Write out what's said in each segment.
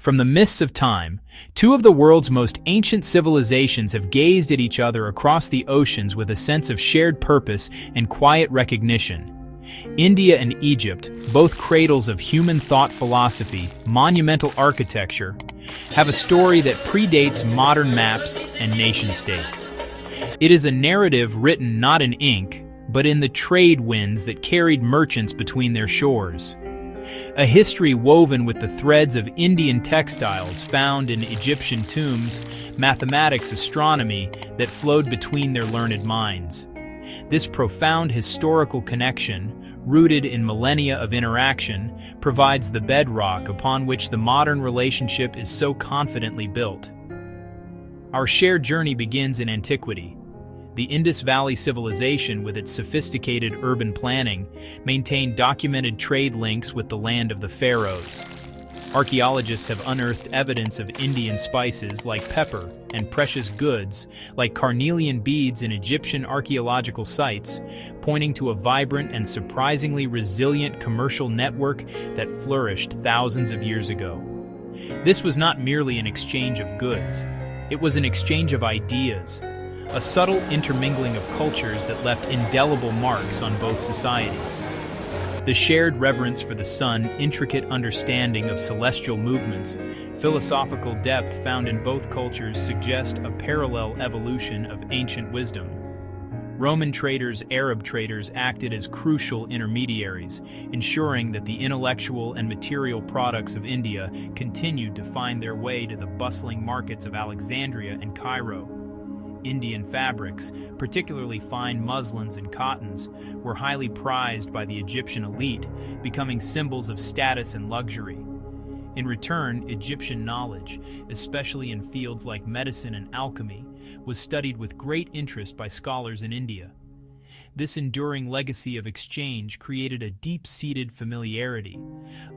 From the mists of time, two of the world's most ancient civilizations have gazed at each other across the oceans with a sense of shared purpose and quiet recognition. India and Egypt, both cradles of human thought philosophy, monumental architecture, have a story that predates modern maps and nation-states. It is a narrative written not in ink, but in the trade winds that carried merchants between their shores. A history woven with the threads of Indian textiles found in Egyptian tombs, mathematics, astronomy that flowed between their learned minds. This profound historical connection, rooted in millennia of interaction, provides the bedrock upon which the modern relationship is so confidently built. Our shared journey begins in antiquity. The Indus Valley civilization, with its sophisticated urban planning, maintained documented trade links with the land of the pharaohs. Archaeologists have unearthed evidence of Indian spices like pepper and precious goods like carnelian beads in Egyptian archaeological sites, pointing to a vibrant and surprisingly resilient commercial network that flourished thousands of years ago. This was not merely an exchange of goods. It was an exchange of ideas, a subtle intermingling of cultures that left indelible marks on both societies. The shared reverence for the sun, intricate understanding of celestial movements, philosophical depth found in both cultures suggest a parallel evolution of ancient wisdom. Roman traders, Arab traders acted as crucial intermediaries, ensuring that the intellectual and material products of India continued to find their way to the bustling markets of Alexandria and Cairo. Indian fabrics, particularly fine muslins and cottons, were highly prized by the Egyptian elite, becoming symbols of status and luxury. In return, Egyptian knowledge, especially in fields like medicine and alchemy, was studied with great interest by scholars in India. This enduring legacy of exchange created a deep-seated familiarity,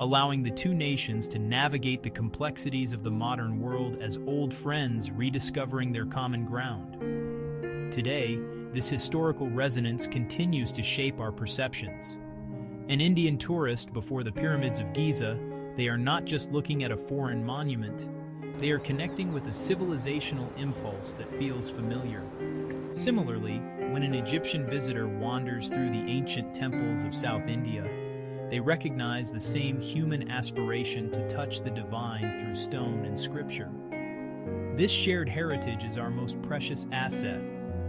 allowing the two nations to navigate the complexities of the modern world as old friends rediscovering their common ground. Today, this historical resonance continues to shape our perceptions. An Indian tourist before the pyramids of Giza, they are not just looking at a foreign monument, they are connecting with a civilizational impulse that feels familiar. Similarly, when an Egyptian visitor wanders through the ancient temples of South India, they recognize the same human aspiration to touch the divine through stone and scripture. This shared heritage is our most precious asset,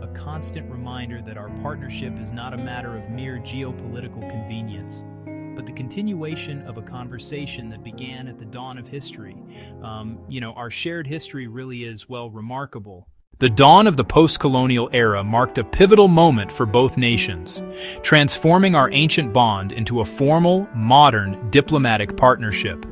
a constant reminder that our partnership is not a matter of mere geopolitical convenience, but the continuation of a conversation that began at the dawn of history. Our shared history really is, remarkable. The dawn of the post-colonial era marked a pivotal moment for both nations, transforming our ancient bond into a formal, modern, diplomatic partnership.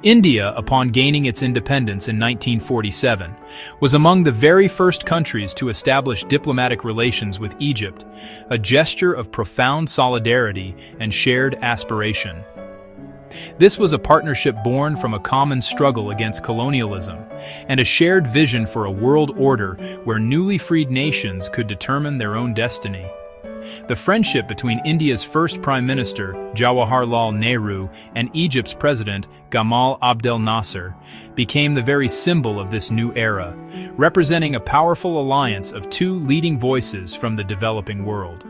India, upon gaining its independence in 1947, was among the very first countries to establish diplomatic relations with Egypt, a gesture of profound solidarity and shared aspiration. This was a partnership born from a common struggle against colonialism and a shared vision for a world order where newly freed nations could determine their own destiny. The friendship between India's first Prime Minister, Jawaharlal Nehru, and Egypt's President, Gamal Abdel Nasser, became the very symbol of this new era, representing a powerful alliance of two leading voices from the developing world.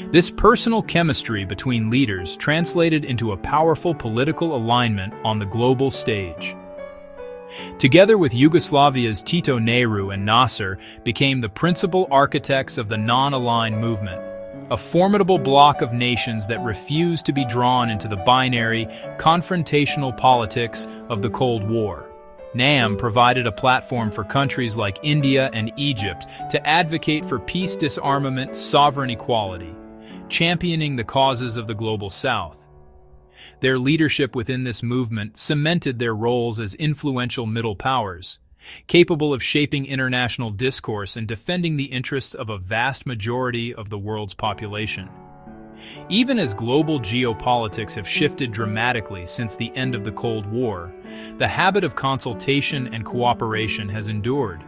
This personal chemistry between leaders translated into a powerful political alignment on the global stage. Together with Yugoslavia's Tito, Nehru and Nasser became the principal architects of the non-aligned movement, a formidable bloc of nations that refused to be drawn into the binary, confrontational politics of the Cold War. NAM provided a platform for countries like India and Egypt to advocate for peace, disarmament, sovereign equality, championing the causes of the global South. Their leadership within this movement cemented their roles as influential middle powers, capable of shaping international discourse and defending the interests of a vast majority of the world's population. Even as global geopolitics have shifted dramatically since the end of the Cold War, the habit of consultation and cooperation has endured.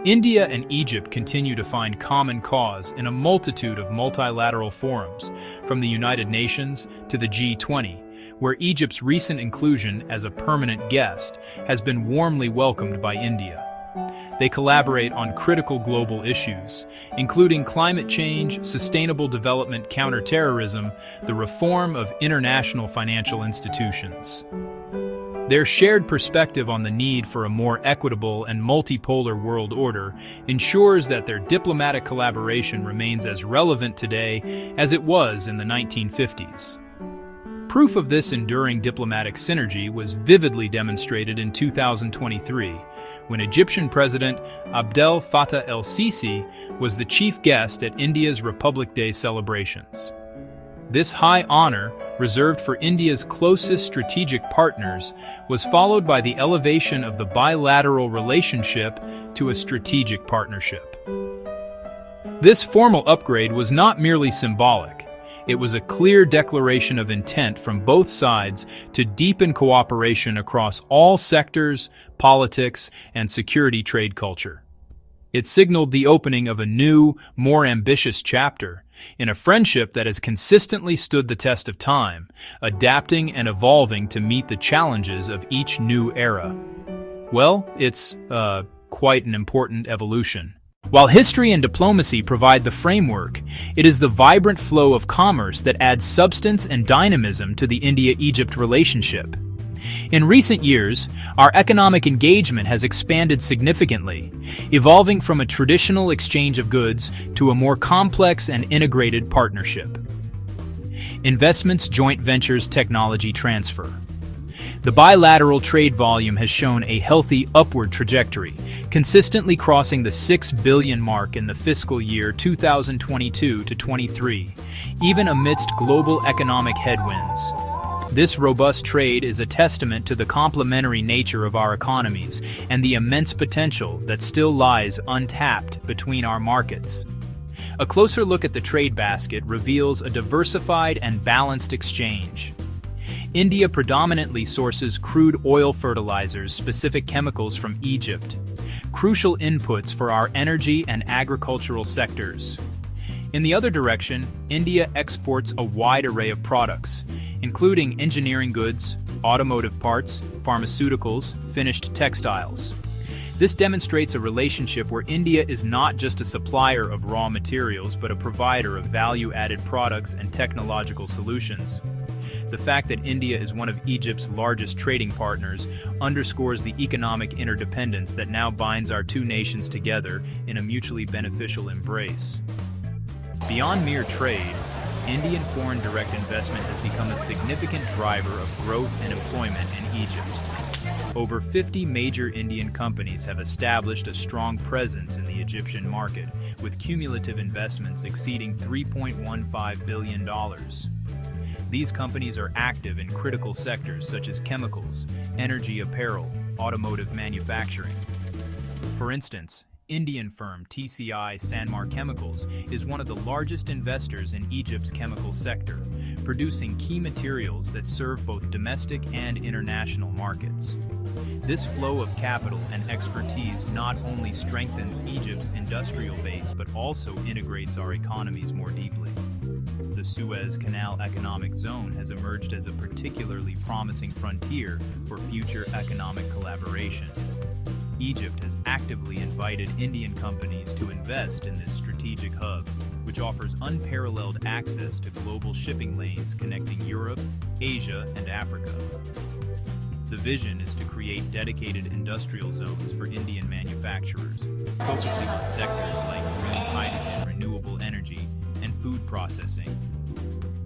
India and Egypt continue to find common cause in a multitude of multilateral forums, from the United Nations to the G20, where Egypt's recent inclusion as a permanent guest has been warmly welcomed by India. They collaborate on critical global issues, including climate change, sustainable development, counterterrorism, the reform of international financial institutions. Their shared perspective on the need for a more equitable and multipolar world order ensures that their diplomatic collaboration remains as relevant today as it was in the 1950s. Proof of this enduring diplomatic synergy was vividly demonstrated in 2023, when Egyptian President Abdel Fattah el-Sisi was the chief guest at India's Republic Day celebrations. This high honor, reserved for India's closest strategic partners, was followed by the elevation of the bilateral relationship to a strategic partnership. This formal upgrade was not merely symbolic. It was a clear declaration of intent from both sides to deepen cooperation across all sectors, politics, and security trade culture. It signaled the opening of a new, more ambitious chapter in a friendship that has consistently stood the test of time, adapting and evolving to meet the challenges of each new era. Well, it's quite an important evolution. While history and diplomacy provide the framework, it is the vibrant flow of commerce that adds substance and dynamism to the India-Egypt relationship. In recent years, our economic engagement has expanded significantly, evolving from a traditional exchange of goods to a more complex and integrated partnership. Investments, joint ventures, technology transfer. The bilateral trade volume has shown a healthy upward trajectory, consistently crossing the 6 billion mark in the fiscal year 2022-23, even amidst global economic headwinds. This robust trade is a testament to the complementary nature of our economies and the immense potential that still lies untapped between our markets. A closer look at the trade basket reveals a diversified and balanced exchange. India predominantly sources crude oil fertilizers, specific chemicals from Egypt, crucial inputs for our energy and agricultural sectors. In the other direction, India exports a wide array of products, including engineering goods, automotive parts, pharmaceuticals, finished textiles. This demonstrates a relationship where India is not just a supplier of raw materials, but a provider of value-added products and technological solutions. The fact that India is one of Egypt's largest trading partners underscores the economic interdependence that now binds our two nations together in a mutually beneficial embrace. Beyond mere trade, Indian foreign direct investment has become a significant driver of growth and employment in Egypt. Over 50 major Indian companies have established a strong presence in the Egyptian market, with cumulative investments exceeding $3.15 billion. These companies are active in critical sectors such as chemicals, energy, apparel, automotive manufacturing. For instance, Indian firm TCI Sanmar Chemicals is one of the largest investors in Egypt's chemical sector, producing key materials that serve both domestic and international markets. This flow of capital and expertise not only strengthens Egypt's industrial base but also integrates our economies more deeply. The Suez Canal Economic Zone has emerged as a particularly promising frontier for future economic collaboration. Egypt has actively invited Indian companies to invest in this strategic hub, which offers unparalleled access to global shipping lanes connecting Europe, Asia, and Africa. The vision is to create dedicated industrial zones for Indian manufacturers, focusing on sectors like green hydrogen, renewable energy, and food processing.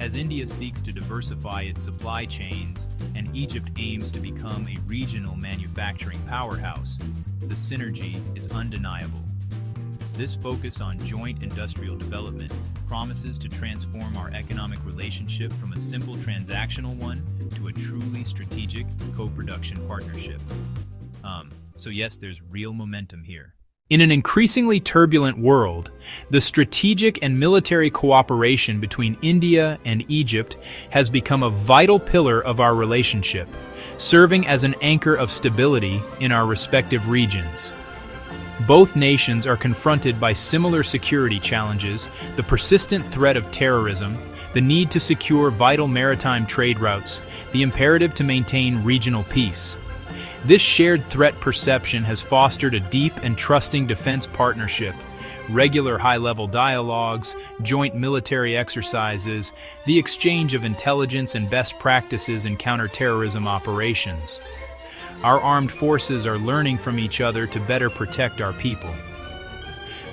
As India seeks to diversify its supply chains and Egypt aims to become a regional manufacturing powerhouse, the synergy is undeniable. This focus on joint industrial development promises to transform our economic relationship from a simple transactional one to a truly strategic co-production partnership. So yes, there's real momentum here. In an increasingly turbulent world, the strategic and military cooperation between India and Egypt has become a vital pillar of our relationship, serving as an anchor of stability in our respective regions. Both nations are confronted by similar security challenges: the persistent threat of terrorism, the need to secure vital maritime trade routes, the imperative to maintain regional peace. This shared threat perception has fostered a deep and trusting defense partnership. Regular high-level dialogues, joint military exercises, the exchange of intelligence and best practices in counterterrorism operations. Our armed forces are learning from each other to better protect our people.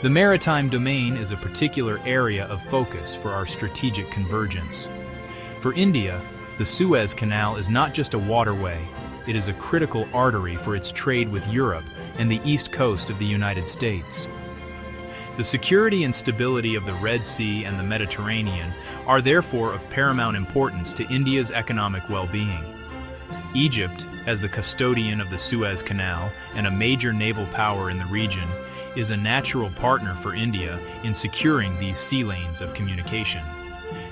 The maritime domain is a particular area of focus for our strategic convergence. For India, the Suez Canal is not just a waterway, it is a critical artery for its trade with Europe and the east coast of the United States. The security and stability of the Red Sea and the Mediterranean are therefore of paramount importance to India's economic well-being. Egypt, as the custodian of the Suez Canal and a major naval power in the region, is a natural partner for India in securing these sea lanes of communication.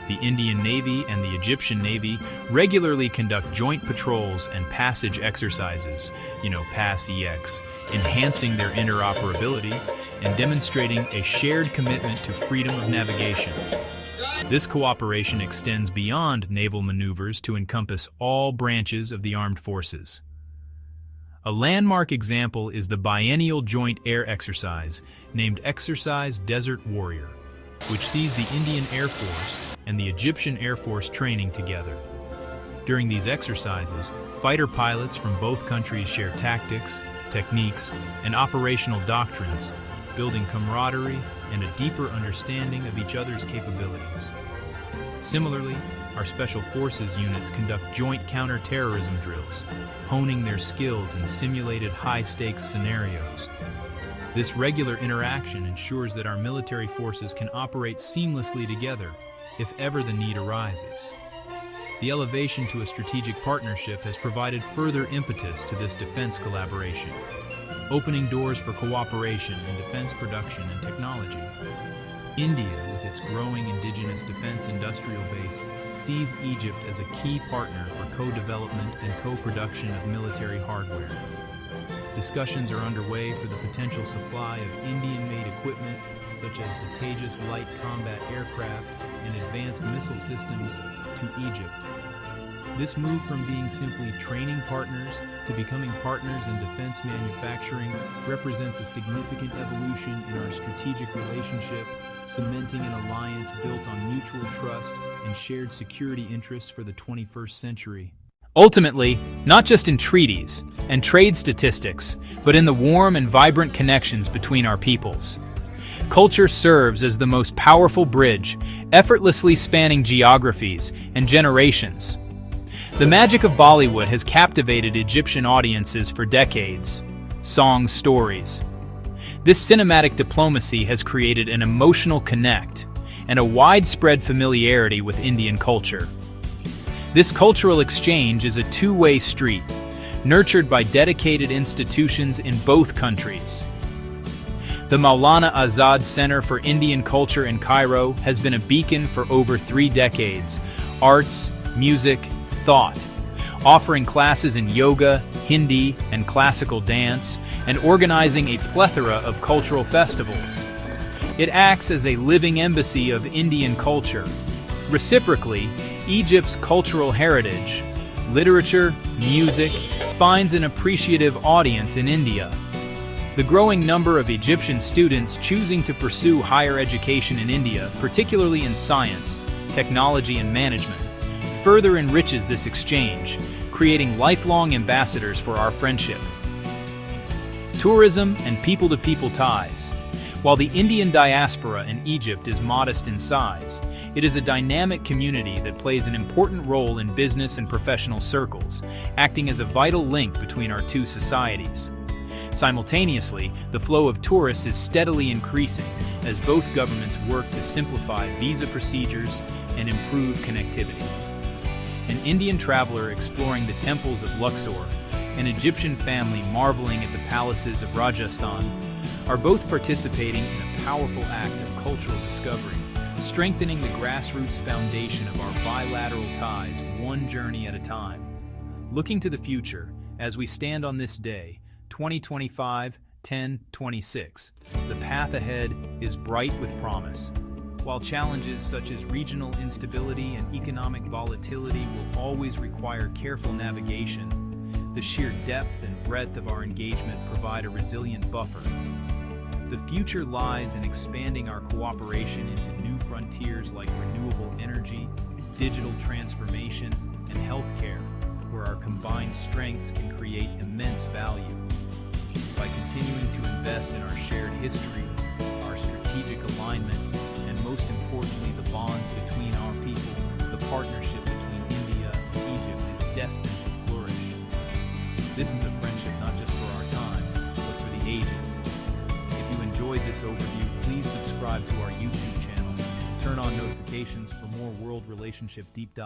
The Indian Navy and the Egyptian Navy regularly conduct joint patrols and passage exercises, PASS-EX, enhancing their interoperability and demonstrating a shared commitment to freedom of navigation. This cooperation extends beyond naval maneuvers to encompass all branches of the armed forces. A landmark example is the biennial joint air exercise named Exercise Desert Warrior, which sees the Indian Air Force and the Egyptian Air Force training together. During these exercises, fighter pilots from both countries share tactics, techniques, and operational doctrines, building camaraderie and a deeper understanding of each other's capabilities. Similarly, our Special Forces units conduct joint counter-terrorism drills, honing their skills in simulated high-stakes scenarios. This regular interaction ensures that our military forces can operate seamlessly together if ever the need arises. The elevation to a strategic partnership has provided further impetus to this defense collaboration, opening doors for cooperation in defense production and technology. India, with its growing indigenous defense industrial base, sees Egypt as a key partner for co-development and co-production of military hardware. Discussions are underway for the potential supply of Indian-made equipment such as the Tejas light combat aircraft and advanced missile systems to Egypt. This move from being simply training partners to becoming partners in defense manufacturing represents a significant evolution in our strategic relationship, cementing an alliance built on mutual trust and shared security interests for the 21st century. Ultimately, not just in treaties and trade statistics, but in the warm and vibrant connections between our peoples. Culture serves as the most powerful bridge, effortlessly spanning geographies and generations. The magic of Bollywood has captivated Egyptian audiences for decades. Song stories. This cinematic diplomacy has created an emotional connect and a widespread familiarity with Indian culture. This cultural exchange is a two-way street, nurtured by dedicated institutions in both countries. The Maulana Azad Center for Indian Culture in Cairo has been a beacon for over 3 decades. Arts, music, thought, offering classes in yoga, Hindi, and classical dance, and organizing a plethora of cultural festivals. It acts as a living embassy of Indian culture. Reciprocally, Egypt's cultural heritage, literature, music, finds an appreciative audience in India. The growing number of Egyptian students choosing to pursue higher education in India, particularly in science, technology, and management, further enriches this exchange, creating lifelong ambassadors for our friendship. Tourism and people-to-people ties. While the Indian diaspora in Egypt is modest in size, it is a dynamic community that plays an important role in business and professional circles, acting as a vital link between our two societies. Simultaneously, the flow of tourists is steadily increasing as both governments work to simplify visa procedures and improve connectivity. An Indian traveler exploring the temples of Luxor, an Egyptian family marveling at the palaces of Rajasthan, are both participating in a powerful act of cultural discovery, strengthening the grassroots foundation of our bilateral ties one journey at a time. Looking to the future, as we stand on this day, 2025, 10:26. The path ahead is bright with promise. While challenges such as regional instability and economic volatility will always require careful navigation, the sheer depth and breadth of our engagement provide a resilient buffer. The future lies in expanding our cooperation into new frontiers like renewable energy, digital transformation, and healthcare, where our combined strengths can create immense value. By continuing to invest in our shared history, our strategic alignment, and most importantly the bonds between our people, the partnership between India and Egypt is destined to flourish. This is a friendship not just for our time, but for the ages. If you enjoyed this overview, please subscribe to our YouTube channel. Turn on notifications for more world relationship deep dives.